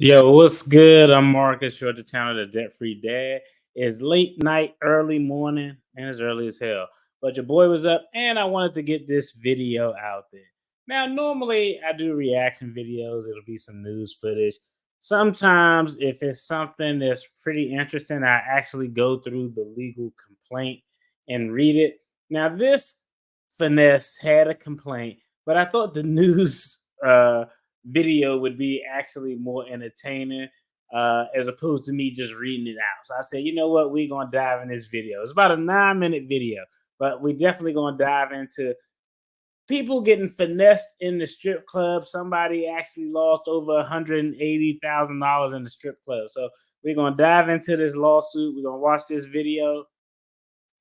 Yo, what's good? I'm Marcus. You're at the channel, The Debt Free Dad. It's late night, early morning, and it's early as hell. But your boy was up, and I wanted to get this video out there. Now, normally I do reaction videos. It'll be some news footage. Sometimes, if it's something that's pretty interesting, I actually go through the legal complaint and read it. Now, this Finesse had a complaint, but I thought the news video would be actually more entertaining as opposed to me just reading it out. So I said, you know what, we're gonna dive in this video. It's about a 9-minute video, but we definitely gonna dive into people getting finessed in the strip club. Somebody actually lost over $180,000 in the strip club. So we're gonna dive into this lawsuit. We're gonna watch this video.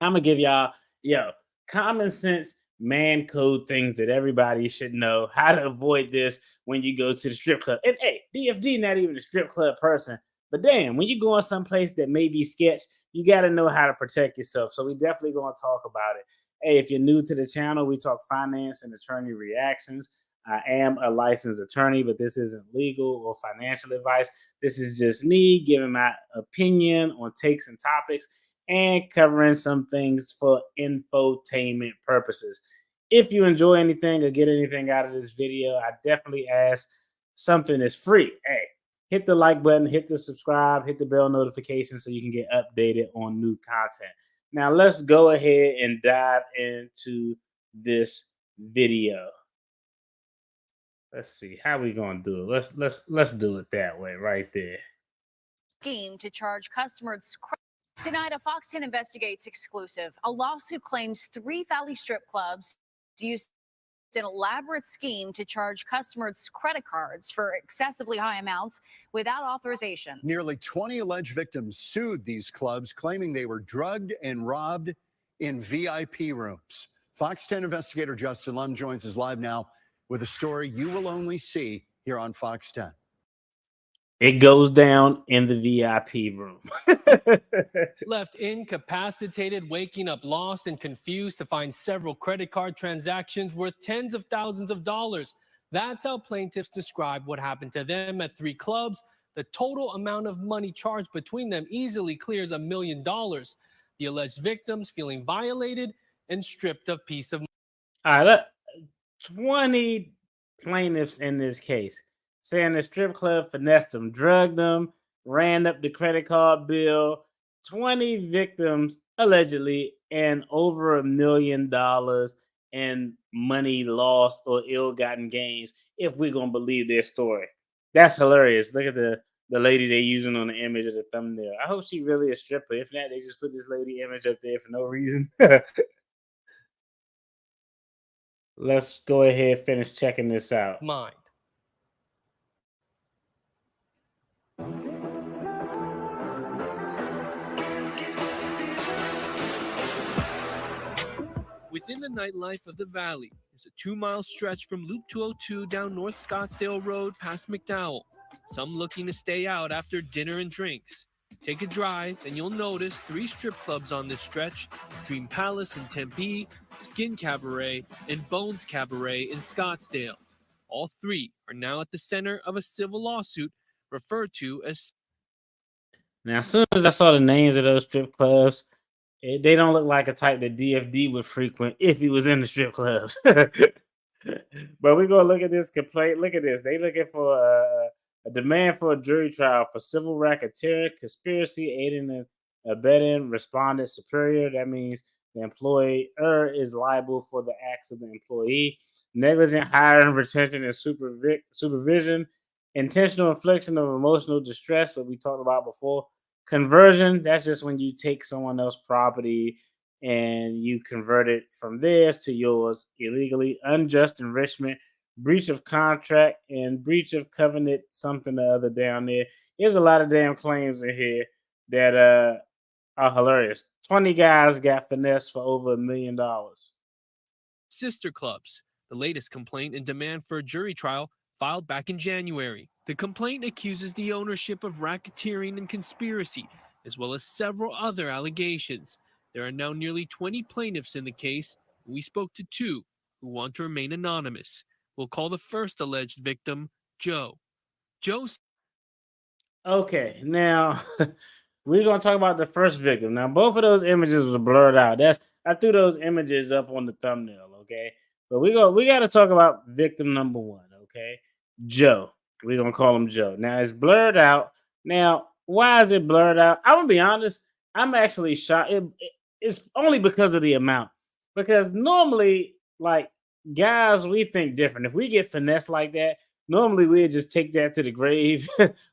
I'm gonna give y'all common sense man code things that everybody should know how to avoid this when you go to the strip club. And hey, DFD not even a strip club person, but damn, when you go in someplace that may be sketch, you got to know how to protect yourself. So we definitely gonna talk about it. Hey, if you're new to the channel, we talk finance and attorney reactions. I am a licensed attorney, but this isn't legal or financial advice. This is just me giving my opinion on takes and topics and covering some things for infotainment purposes. If you enjoy anything or get anything out of this video, I definitely ask something that's free. Hey, hit the like button, hit the subscribe, hit the bell notification so you can get updated on new content. Now let's go ahead and dive into this video. Let's see how we gonna do it. Let's do it that way right there. Scheme to charge customers. Tonight, a Fox 10 Investigates exclusive. A lawsuit claims 3 Valley strip clubs used an elaborate scheme to charge customers credit cards for excessively high amounts without authorization. Nearly 20 alleged victims sued these clubs, claiming they were drugged and robbed in VIP rooms. Fox 10 investigator Justin Lum joins us live now with a story you will only see here on Fox 10. It goes down in the VIP room. Left incapacitated, waking up lost and confused to find several credit card transactions worth tens of thousands of dollars. That's how plaintiffs describe what happened to them at 3 clubs. The total amount of money charged between them easily clears $1 million. The alleged victims feeling violated and stripped of peace of mind. All right, look, 20 plaintiffs in this case saying the strip club finessed them, drugged them, ran up the credit card bill. 20 victims allegedly, and over $1 million in money lost or ill-gotten gains, if we're gonna believe their story. That's hilarious. Look at the lady they're using on the image of the thumbnail. I hope she really a stripper. If not, they just put this lady image up there for no reason. Let's go ahead, finish checking this out. Mind. Within the nightlife of the Valley is a 2-mile stretch from Loop 202 down North Scottsdale Road past McDowell. Some looking to stay out after dinner and drinks. Take a drive and you'll notice 3 strip clubs on this stretch: Dream Palace in Tempe, Skin Cabaret, and Bones Cabaret in Scottsdale. All 3 are now at the center of a civil lawsuit referred to as... Now, as soon as I saw the names of those strip clubs, they don't look like a type that DFD would frequent if he was in the strip clubs. But we're gonna look at this complaint. Look at this. They looking for a demand for a jury trial for civil racketeering, conspiracy, aiding and abetting, respondent superior. That means the employer is liable for the acts of the employee. Negligent hiring, retention, and supervision. Intentional infliction of emotional distress, what we talked about before. Conversion, that's just when you take someone else's property and you convert it from theirs to yours illegally. Unjust enrichment, breach of contract, and breach of covenant, something or other down there. There's a lot of damn claims in here that are hilarious. 20 guys got finessed for over $1 million. sister clubs. The latest complaint and demand for a jury trial filed back in January. The complaint accuses the ownership of racketeering and conspiracy, as well as several other allegations. There are now nearly 20 plaintiffs in the case. We spoke to 2 who want to remain anonymous. We'll call the first alleged victim Joe. Joe Okay, now we're gonna talk about the first victim. Now, both of those images was blurred out. I threw those images up on the thumbnail. Okay, but we got to talk about victim number one. Okay, Joe. We're gonna call him Joe. Now it's blurred out. Now, why is it blurred out? I'm gonna be honest. I'm actually shocked. It's only because of the amount. Because normally, like guys, we think different. If we get finesse like that, normally we'd just take that to the grave.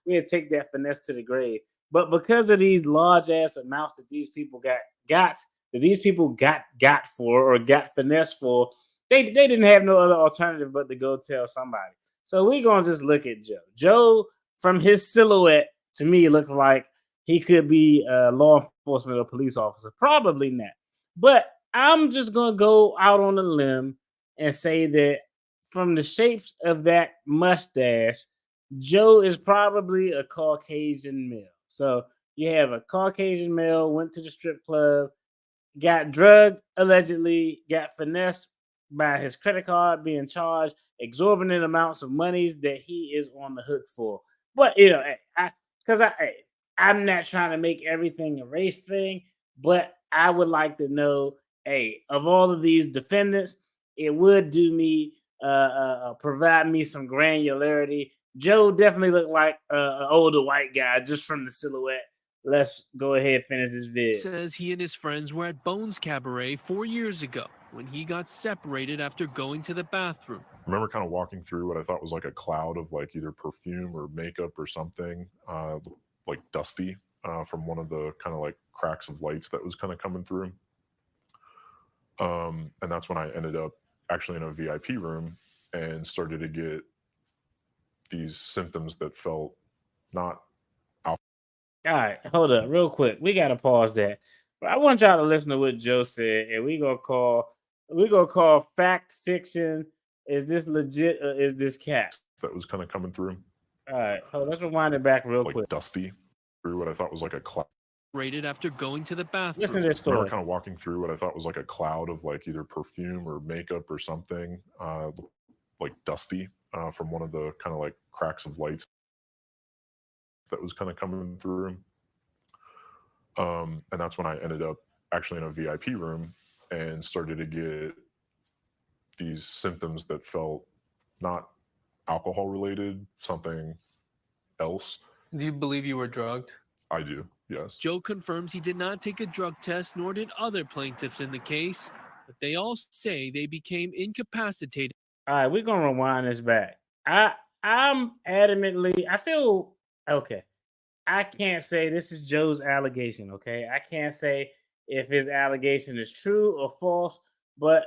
We'd take that finesse to the grave. But because of these large ass amounts that these people got that these people got for or got finesse for, they didn't have no other alternative but to go tell somebody. So we gonna just look at Joe. Joe, from his silhouette, to me looks like he could be a law enforcement or police officer. Probably not. But I'm just gonna go out on a limb and say that from the shapes of that mustache, Joe is probably a Caucasian male. So you have a Caucasian male went to the strip club, got drugged allegedly, got finessed by his credit card, being charged exorbitant amounts of monies that he is on the hook for. But I'm not trying to make everything a race thing, but I would like to know, hey, of all of these defendants, it would do me provide me some granularity. Joe definitely looked like an older white guy just from the silhouette. Let's go ahead and finish this vid. Says he and his friends were at Bones Cabaret 4 years ago when he got separated after going to the bathroom. I remember kind of walking through what I thought was like a cloud of like either perfume or makeup or something, like dusty from one of the kind of like cracks of lights that was kind of coming through. And that's when I ended up actually in a VIP room and started to get these symptoms that felt not. All right, hold up, real quick. We gotta pause that. But I want y'all to listen to what Joe said, and we gonna call fact fiction. Is this legit or is this cat? That was kind of coming through. All right, let's rewind it back real like quick. Dusty through what I thought was like a cloud. Rated after going to the bathroom. Listen to this I story. remember kind of walking through what I thought was like a cloud of like either perfume or makeup or something, like dusty from one of the kind of like cracks of lights that was kind of coming through. And that's when I ended up actually in a VIP room and started to get these symptoms that felt not alcohol related, something else. Do you believe you were drugged? I do, yes. Joe confirms he did not take a drug test, nor did other plaintiffs in the case, but they all say they became incapacitated. All right, we're gonna rewind this back. I'm adamantly, I feel okay. I can't say this is Joe's allegation, okay? I can't say if his allegation is true or false, but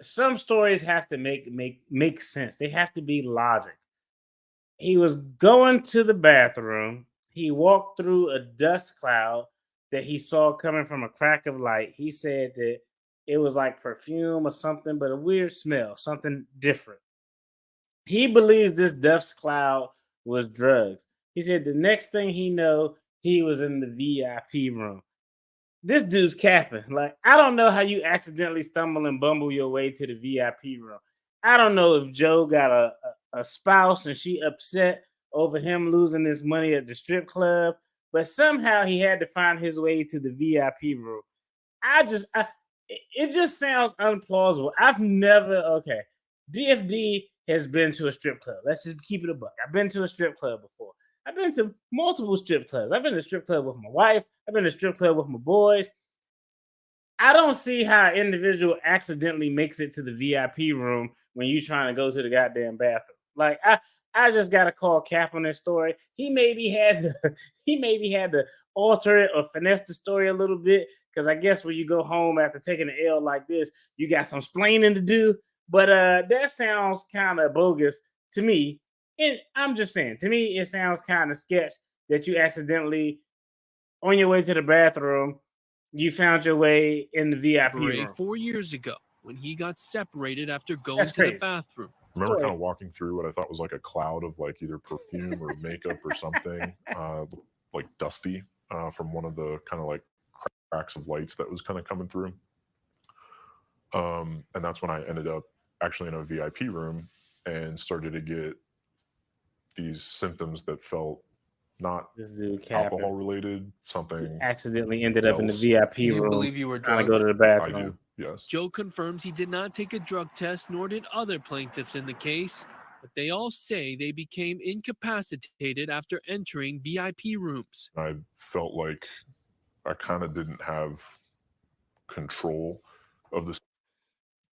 some stories have to make sense. They have to be logic. He was going to the bathroom. He walked through a dust cloud that he saw coming from a crack of light. He said that it was like perfume or something, but a weird smell, something different. He believes this dust cloud was drugs. He said the next thing he know, he was in the VIP room. This dude's capping. Like, I don't know how you accidentally stumble and bumble your way to the VIP room. I don't know if Joe got a spouse and she upset over him losing his money at the strip club, but somehow he had to find his way to the VIP room. It just sounds unplausible. I've never, okay. DFD has been to a strip club. Let's just keep it a buck. I've been to a strip club before. I've been to multiple strip clubs. I've been to a strip club with my wife. I've been to a strip club with my boys. I don't see how an individual accidentally makes it to the VIP room when you're trying to go to the goddamn bathroom. Like I just got to call cap on this story. He maybe had to alter it or finesse the story a little bit because I guess when you go home after taking an L like this, you got some splaining to do. But that sounds kind of bogus to me. And I'm just saying, to me, it sounds kind of sketch that you accidentally, on your way to the bathroom, you found your way in the VIP room. 4 years ago when he got separated after going to the bathroom. I remember kind of walking through what I thought was like a cloud of like either perfume or makeup or something, like dusty from one of the kind of like cracks of lights that was kind of coming through. And that's when I ended up actually in a VIP room and started to get these symptoms that felt not This dude capping. alcohol related, something Accidentally ended up in the else. VIP Do you room believe you were trying to go drugged? to the I bathroom. do, yes. Joe confirms he did not take a drug test, nor did other plaintiffs in the case, but they all say they became incapacitated after entering VIP rooms. I felt like I kind of didn't have control of the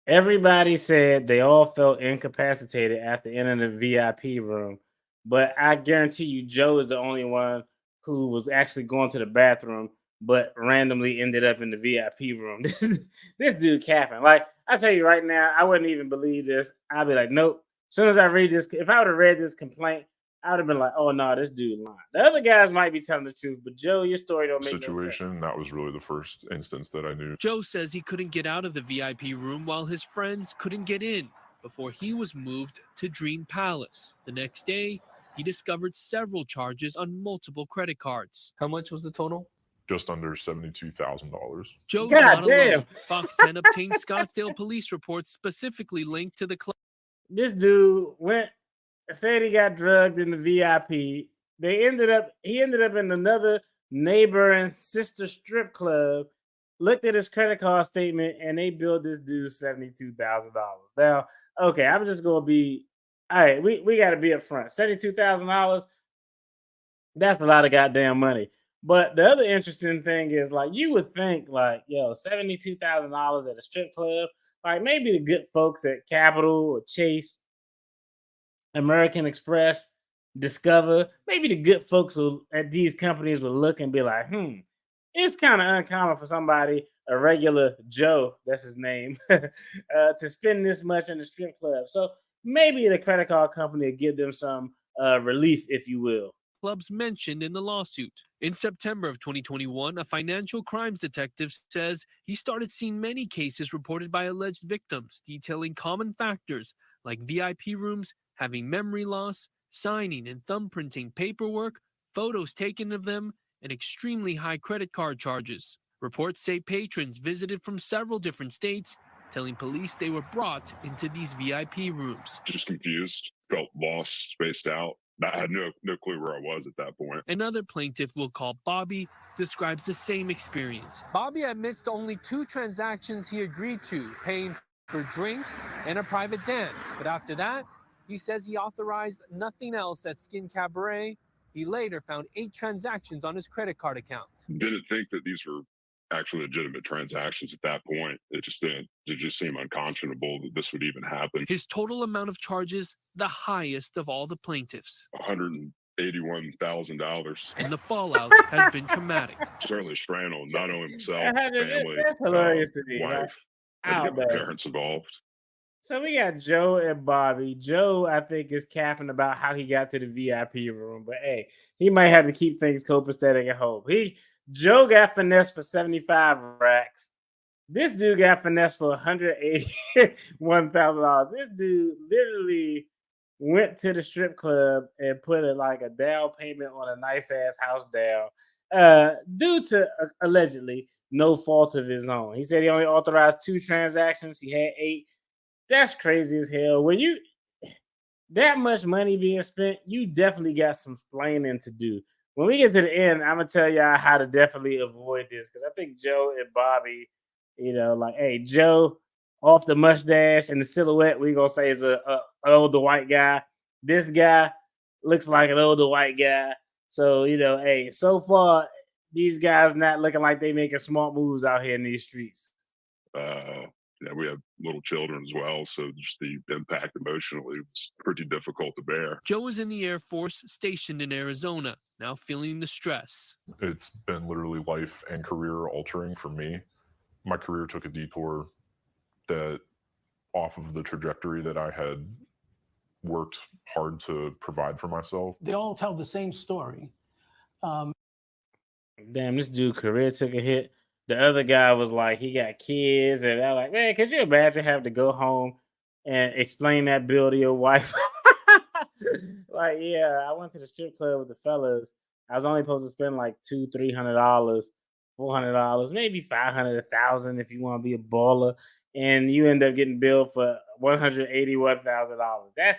Everybody said they all felt incapacitated after entering the VIP room, but I guarantee you, Joe is the only one who was actually going to the bathroom, but randomly ended up in the VIP room. This dude capping. Like, I tell you right now, I wouldn't even believe this. I'd be like, nope. As soon as I read this, if I would have read this complaint, I would have been like, oh no, this dude lying. The other guys might be telling the truth, but Joe, your story don't make no sense. situation. That was really the first instance that I knew. Joe says he couldn't get out of the VIP room while his friends couldn't get in before he was moved to Dream Palace. The next day, he discovered several charges on multiple credit cards. How much was the total? Just under $72,000. Joe's God not damn. alone. Fox 10 obtained Scottsdale police reports specifically linked to the club. This dude said he got drugged in the VIP. He ended up in another neighboring sister strip club. Looked at his credit card statement and they billed this dude $72,000. Now, okay, I'm just gonna be all right. We got to be upfront. $72,000. That's a lot of goddamn money. But the other interesting thing is, like, you would think, like, yo, $72,000 at a strip club, like maybe the good folks at Capital or Chase, American Express, Discover, maybe the good folks at these companies will look and be like, it's kind of uncommon for somebody, a regular Joe, that's his name, to spend this much in the strip club. So maybe the credit card company will give them some relief, if you will. Clubs mentioned in the lawsuit. In September of 2021, a financial crimes detective says he started seeing many cases reported by alleged victims detailing common factors like VIP rooms, having memory loss, signing and thumbprinting paperwork, photos taken of them, and extremely high credit card charges. Reports say patrons visited from several different states, telling police they were brought into these VIP rooms. Just confused, felt lost, spaced out. I had no clue where I was at that point. Another plaintiff we'll call Bobby describes the same experience. Bobby admits to only 2 transactions he agreed to, paying for drinks and a private dance. But after that, he says he authorized nothing else at Skin Cabaret. He later found 8 transactions on his credit card account. Didn't think that these were actually legitimate transactions at that point. It just seemed unconscionable that this would even happen. His total amount of charges, the highest of all the plaintiffs. $181,000. And the fallout has been traumatic. Certainly strain on not only myself, That's family, hilarious to me. wife, Out and my there. parents involved. So we got Joe and Bobby. Joe, I think, is capping about how he got to the VIP room, but hey, he might have to keep things copacetic at home. Joe got finessed for 75 racks. This dude got finessed for $181,000. This dude literally went to the strip club and put a down payment on a nice ass house down, due to allegedly no fault of his own. He said he only authorized 2 transactions. He had 8. That's crazy as hell. When you that much money being spent, you definitely got some explaining to do. When we get to the end, I'm gonna tell y'all how to definitely avoid this, because I think Joe and Bobby, hey, Joe off the mustache and the silhouette, we gonna say is an older white guy. This guy looks like an older white guy. So hey, so far these guys not looking like they making smart moves out here in these streets. Yeah, we have little children as well, so just the impact emotionally was pretty difficult to bear. Joe is in the Air Force stationed in Arizona, now feeling the stress. It's been literally life and career altering for me. My career took a detour that off of the trajectory that I had worked hard to provide for myself. They all tell the same story. Damn, this dude career took a hit. The other guy was like, he got kids, and they're like, man, could you imagine having to go home and explain that bill to your wife? Like, yeah, I went to the strip club with the fellas. I was only supposed to spend like $200-$300, $400, maybe $500, $1,000 if you want to be a baller, and you end up getting billed for $181,000.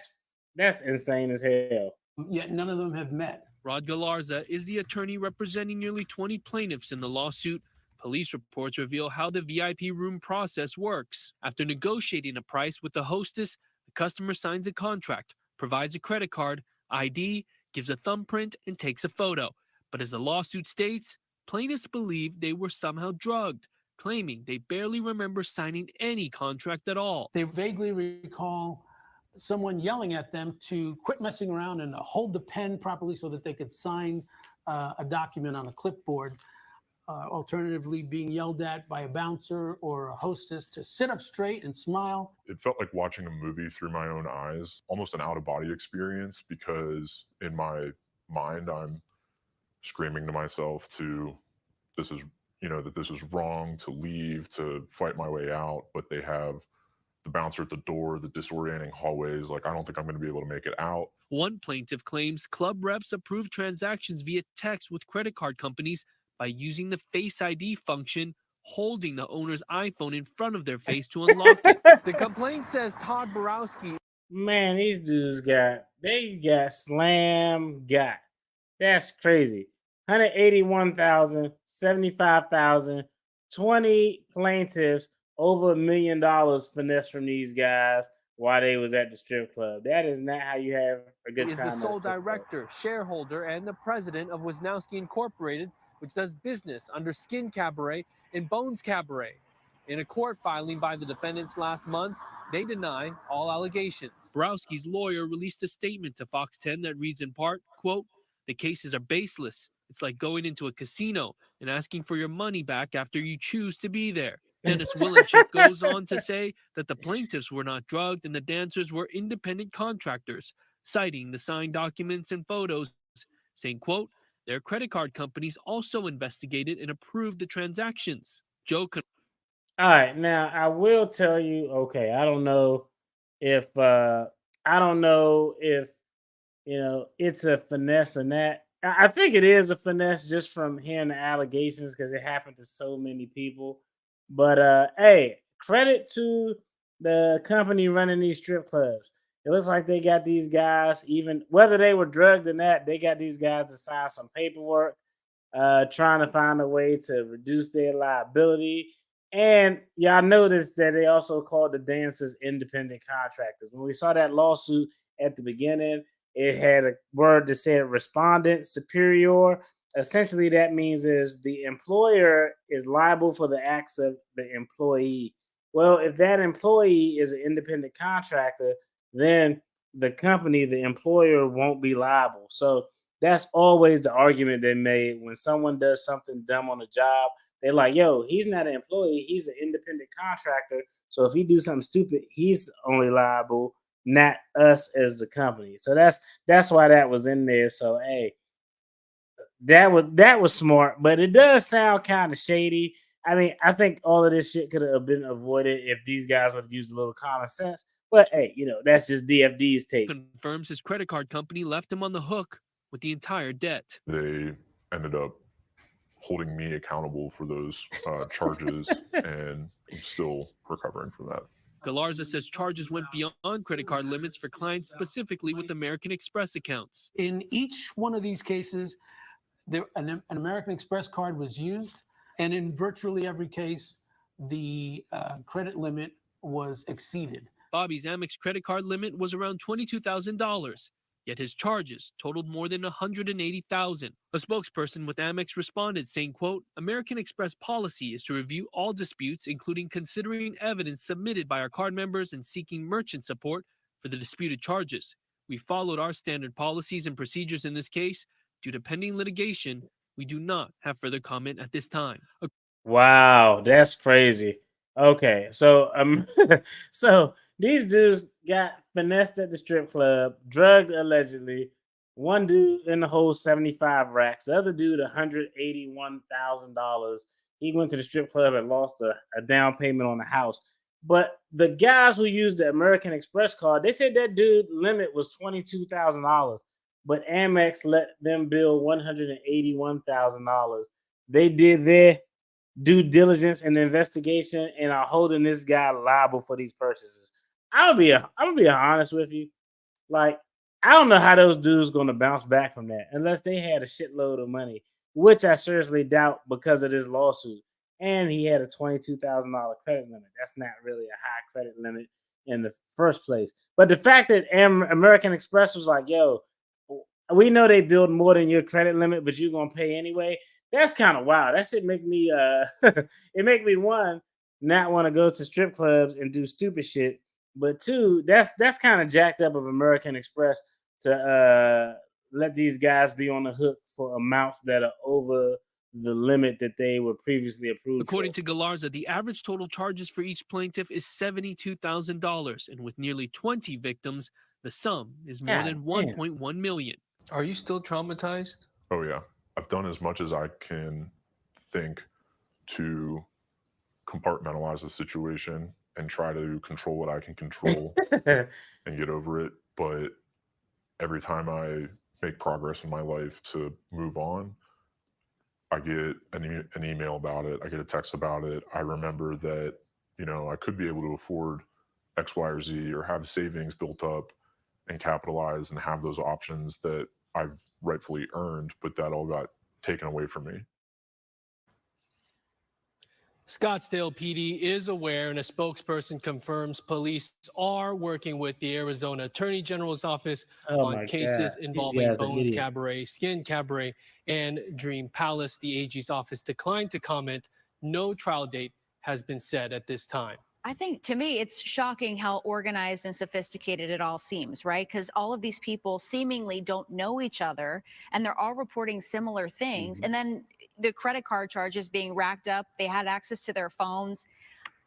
That's insane as hell. Yet none of them have met Rod Galarza is the attorney representing nearly 20 plaintiffs in the lawsuit. Police reports reveal how the VIP room process works. After negotiating a price with the hostess, the customer signs a contract, provides a credit card, ID, gives a thumbprint, and takes a photo. But as the lawsuit states, plaintiffs believe they were somehow drugged, claiming they barely remember signing any contract at all. They vaguely recall someone yelling at them to quit messing around and hold the pen properly so that they could sign a document on a clipboard. Alternatively, being yelled at by a bouncer or a hostess to sit up straight and smile. It felt like watching a movie through my own eyes, almost an out-of-body experience, because in my mind, I'm screaming to myself that this is wrong, to leave, to fight my way out, but they have the bouncer at the door, the disorienting hallways. Like, I don't think I'm going to be able to make it out. One plaintiff claims club reps approved transactions via text with credit card companies by using the Face ID function, holding the owner's iPhone in front of their face to unlock it. The complaint says Todd Borowski. Man, these dudes got slam got. That's crazy. 181,000, 75,000, 20 plaintiffs, over $1 million finesse from these guys while they was at the strip club. That is not how you have a good Is time. the sole director, shareholder, and the president of Wisnowski Incorporated, which does business under Skin Cabaret and Bones Cabaret. In a court filing by the defendants last month, they deny all allegations. Borowski's lawyer released a statement to Fox 10 that reads in part, quote, "The cases are baseless. It's like going into a casino and asking for your money back after you choose to be there." Dennis Willenchik goes on to say that the plaintiffs were not drugged and the dancers were independent contractors, citing the signed documents and photos, saying, quote, "Their credit card companies also investigated and approved the transactions." Joe. All right, now I will tell you. Okay, I don't know if it's a finesse or not. I think it is a finesse just from hearing the allegations because it happened to so many people. But hey, credit to the company running these strip clubs. It looks like they got these guys, even whether they were drugged or not, they got these guys to sign some paperwork, trying to find a way to reduce their liability. And y'all noticed that they also called the dancers independent contractors. When we saw that lawsuit at the beginning, it had a word that said respondent superior. Essentially, that means is the employer is liable for the acts of the employee. Well, if that employee is an independent contractor, then the company, the employer, won't be liable. So that's always the argument they made when someone does something dumb on the job. They're like, yo, he's not an employee, he's an independent contractor. So if he do something stupid, he's only liable, not us as the company. So that's why that was in there. So hey, that was smart, but it does sound kind of shady. I mean, I think all of this shit could have been avoided if these guys would have used a little common sense. But hey, that's just DFD's take. Confirms his credit card company left him on the hook with the entire debt. They ended up holding me accountable for those charges, and I'm still recovering from that. Galarza says charges went beyond credit card limits for clients specifically with American Express accounts. In each one of these cases, an American Express card was used, and in virtually every case, the credit limit was exceeded. Bobby's Amex credit card limit was around $22,000. Yet his charges totaled more than $180,000. A spokesperson with Amex responded saying, quote, "American Express policy is to review all disputes, including considering evidence submitted by our card members and seeking merchant support for the disputed charges. We followed our standard policies and procedures in this case. Due to pending litigation, we do not have further comment at this time." Wow, that's crazy. Okay, so so these dudes got finessed at the strip club, drugged allegedly. One dude in the whole 75 racks, the other dude $181,000. He went to the strip club and lost a down payment on the house. But the guys who used the American Express card, they said that dude limit was $22,000, but Amex let them bill $181,000. They did their due diligence and investigation and are holding this guy liable for these purchases. I'm gonna be honest with you. Like, I don't know how those dudes going to bounce back from that unless they had a shitload of money, which I seriously doubt because of this lawsuit. And he had a $22,000 credit limit. That's not really a high credit limit in the first place. But the fact that American Express was like, yo, we know they build more than your credit limit, but you're gonna pay anyway. That's kind of wild. That should make me it make me one, not want to go to strip clubs and do stupid shit. But two, that's kind of jacked up of American Express to let these guys be on the hook for amounts that are over the limit that they were previously approved. According to Galarza, the average total charges for each plaintiff is $72,000, and with nearly 20 victims, the sum is more than $1.1 million. Are you still traumatized? Oh yeah, I've done as much as I can think to compartmentalize the situation and try to control what I can control and get over it. But every time I make progress in my life to move on, I get an email about it. I get a text about it. I remember that, you know, I could be able to afford X, Y, or Z, or have savings built up and capitalize and have those options that I've rightfully earned, but that all got taken away from me. Scottsdale PD is aware, and a spokesperson confirms police are working with the Arizona Attorney General's office on cases involving Bones Cabaret, Skin Cabaret, and Dream Palace. The AG's office declined to comment. No trial date has been set at this time. I think, to me, it's shocking how organized and sophisticated it all seems, right? Because all of these people seemingly don't know each other, and they're all reporting similar things. And then the credit card charges being racked up, they had access to their phones.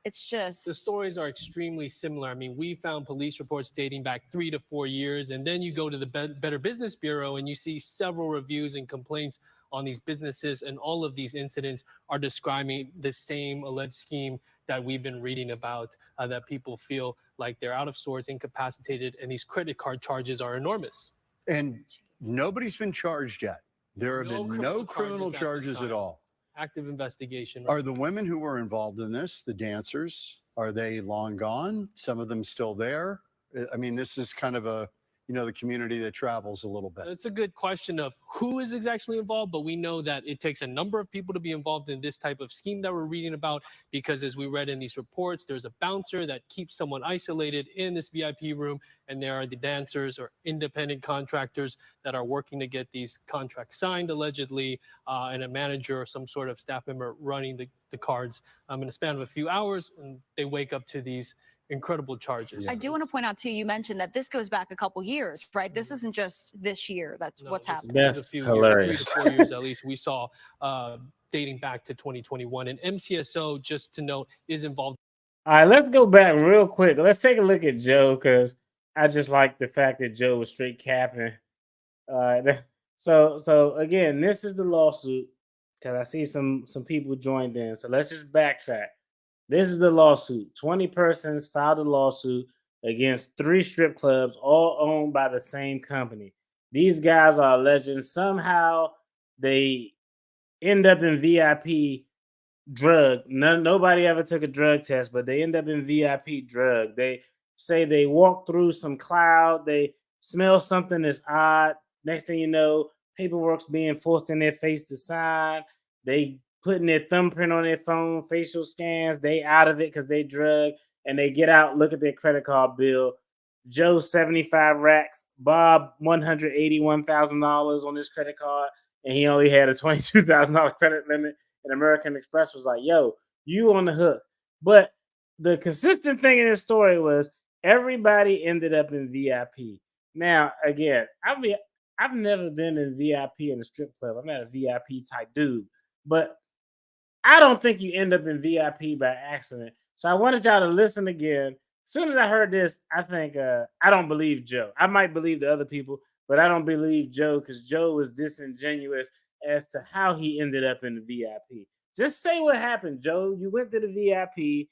It's just... The stories are extremely similar. I mean, we found police reports dating back 3 to 4 years, and then you go to the Better Business Bureau and you see several reviews and complaints on these businesses, and all of these incidents are describing the same alleged scheme that we've been reading about, that people feel like they're out of sorts, incapacitated, and these credit card charges are enormous. And nobody's been charged yet. There have been no criminal charges at all. Active investigation. Right? Are the women who were involved in this, the dancers, are they long gone? Some of them still there? I mean, this is kind of a, you know, the community that travels a little bit. It's a good question of who is exactly involved, but we know that it takes a number of people to be involved in this type of scheme that we're reading about, because as we read in these reports, there's a bouncer that keeps someone isolated in this VIP room, and there are the dancers or independent contractors that are working to get these contracts signed, allegedly, and a manager or some sort of staff member running the cards in the span of a few hours, and they wake up to these incredible charges. I do want to point out, too, you mentioned that this goes back a couple years, right? This isn't just this year. That's what's happening. That's hilarious. 3 to 4 years at least. We saw dating back to 2021. And MCSO, just to note, is involved. All right, let's go back real quick. Let's take a look at Joe, because I just like the fact that Joe was straight capping. So again, this is the lawsuit, because I see some people joined in. So let's just backtrack. This is the lawsuit. 20 persons filed a lawsuit against 3 strip clubs, all owned by the same company. These guys are alleging somehow they end up in VIP drug. Nobody ever took a drug test, but they end up in VIP drug. They say they walk through some cloud. They smell something that's odd. Next thing you know, paperwork's being forced in their face to sign. They putting their thumbprint on their phone, facial scans. They out of it because they drug, and they get out, look at their credit card bill. Joe, 75 racks. Bob, $181,000 on his credit card, and he only had a $22,000 credit limit. And American Express was like, yo, you on the hook. But the consistent thing in this story was everybody ended up in VIP. Now, again, I've never been in VIP in a strip club. I'm not a VIP type dude. But I don't think you end up in VIP by accident. So I wanted y'all to listen again. As soon as I heard this, I think I don't believe Joe. I might believe the other people, but I don't believe Joe, because Joe was disingenuous as to how he ended up in the VIP. Just say what happened, Joe. You went to the VIP.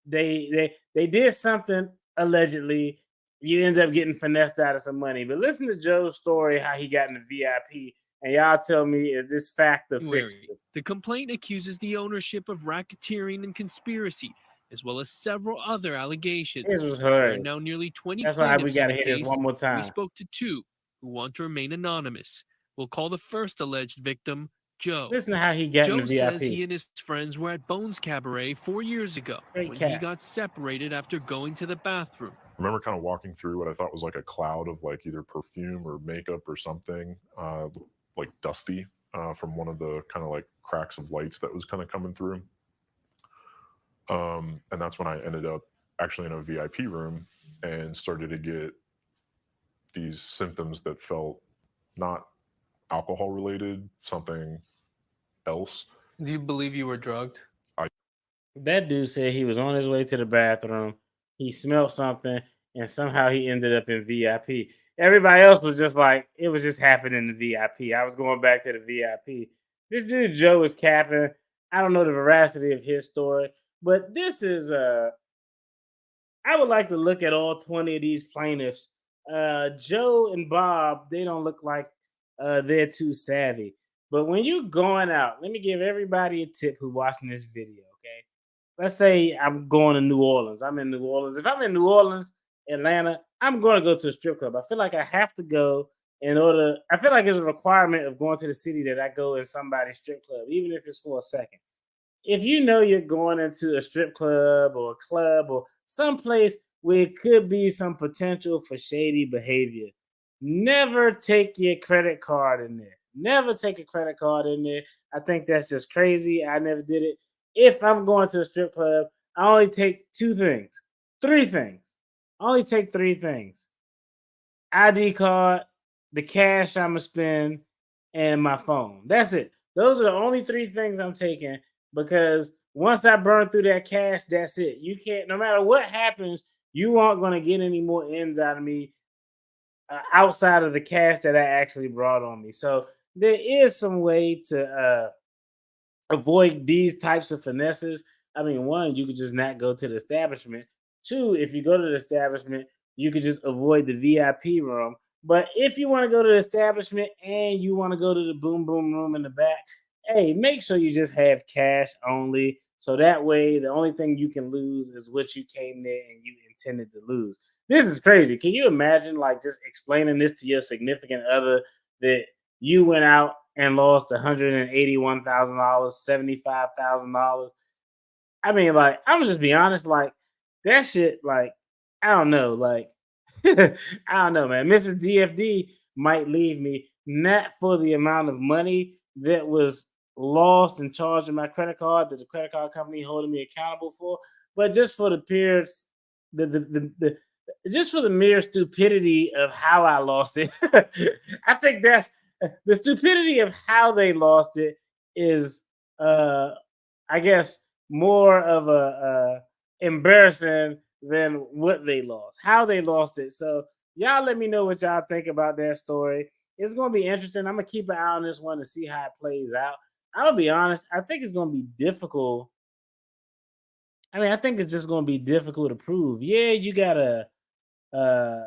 They did something allegedly. You end up getting finessed out of some money. But listen to Joe's story, how he got in the VIP. And y'all tell me, is this fact or fiction? The complaint accuses the ownership of racketeering and conspiracy as well as several other allegations. This was There are hilarious. now nearly 20 That's why we plaintiffs in got to the hear this case. one more We time. spoke to two who want to remain anonymous. We'll call the first alleged victim Joe. Listen to how he got in Joe the VIP. says he and his friends were at Bones Cabaret 4 years ago Great when cat. he got separated after going to the bathroom. I remember kind of walking through what I thought was like a cloud of like either perfume or makeup or something, like dusty, from one of the kind of like cracks of lights that was kind of coming through. And that's when I ended up actually in a VIP room and started to get these symptoms that felt not alcohol related, something else. Do you believe you were drugged? That dude said he was on his way to the bathroom. He smelled something, and somehow he ended up in VIP. Everybody else was just like, it was just happening in VIP. I was going back to the VIP. This dude Joe is capping. I don't know the veracity of his story, but this is I would like to look at all 20 of these plaintiffs. Joe and Bob, they don't look like they're too savvy. But when you're going out, let me give everybody a tip who watching this video, okay? Let's say I'm going to New Orleans. I'm in New Orleans. If I'm in New Orleans, Atlanta, I'm going to go to a strip club. I feel like I have to go in order. I feel like it's a requirement of going to the city that I go in somebody's strip club, even if it's for a second. If you know you're going into a strip club or a club or someplace where it could be some potential for shady behavior, never take your credit card in there. Never take a credit card in there. I think that's just crazy. I never did it. If I'm going to a strip club, I only take three things. I only take three things: ID card, the cash I'm gonna spend, and my phone. That's it. Those are the only three things I'm taking, because once I burn through that cash, that's it. You can't, no matter what happens, you aren't going to get any more ends out of me outside of the cash that I actually brought on me. So there is some way to avoid these types of finesses. I mean, one, you could just not go to the establishment. Two, if you go to the establishment, you could just avoid the VIP room. But if you want to go to the establishment and you want to go to the boom boom room in the back, hey, make sure you just have cash only. So that way, the only thing you can lose is what you came there and you intended to lose. This is crazy. Can you imagine, like, just explaining this to your significant other that you went out and lost $181,000, $75,000? I mean, like, I'm just be honest, like, that shit, like, I don't know, like, I don't know, man. Mrs. DFD might leave me, not for the amount of money that was lost and charged in my credit card that the credit card company holding me accountable for, but just for the peers, the just for the mere stupidity of how I lost it. I think that's the stupidity of how they lost it is, I guess, more of a embarrassing than what they lost, how they lost it. So y'all let me know what y'all think about that story. It's gonna be interesting. I'm gonna keep an eye on this one to see how it plays out. I'm gonna be honest. I think it's gonna be difficult. I mean, I think it's just gonna be difficult to prove. Yeah, you gotta uh,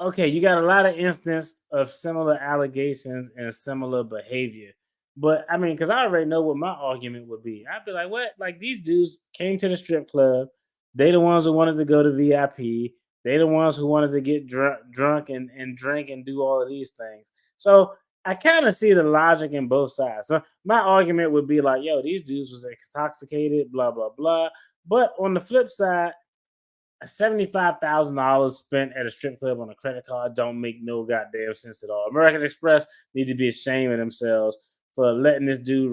okay, you got a lot of instance of similar allegations and similar behavior. But I mean, because I already know what my argument would be. I'd be like, what? Like, these dudes came to the strip club. They the ones who wanted to go to VIP. They the ones who wanted to get drunk and drink and do all of these things. So I kind of see the logic in both sides. So my argument would be like, yo, these dudes was intoxicated, blah, blah, blah. But on the flip side, $75,000 spent at a strip club on a credit card don't make no goddamn sense at all. American Express need to be ashamed of themselves for letting this dude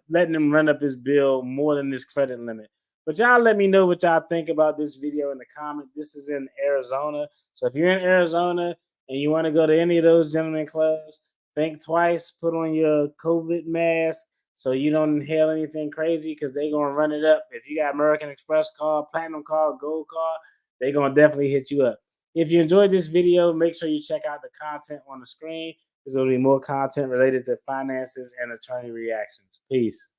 letting him run up his bill more than this credit limit. But y'all let me know what y'all think about this video in the comment. This is in Arizona. So if you're in Arizona and you want to go to any of those gentlemen clubs, think twice, put on your COVID mask so you don't inhale anything crazy, because they're going to run it up. If you got American Express card, Platinum card, Gold card, they're going to definitely hit you up. If you enjoyed this video, make sure you check out the content on the screen. There's going to be more content related to finances and attorney reactions. Peace.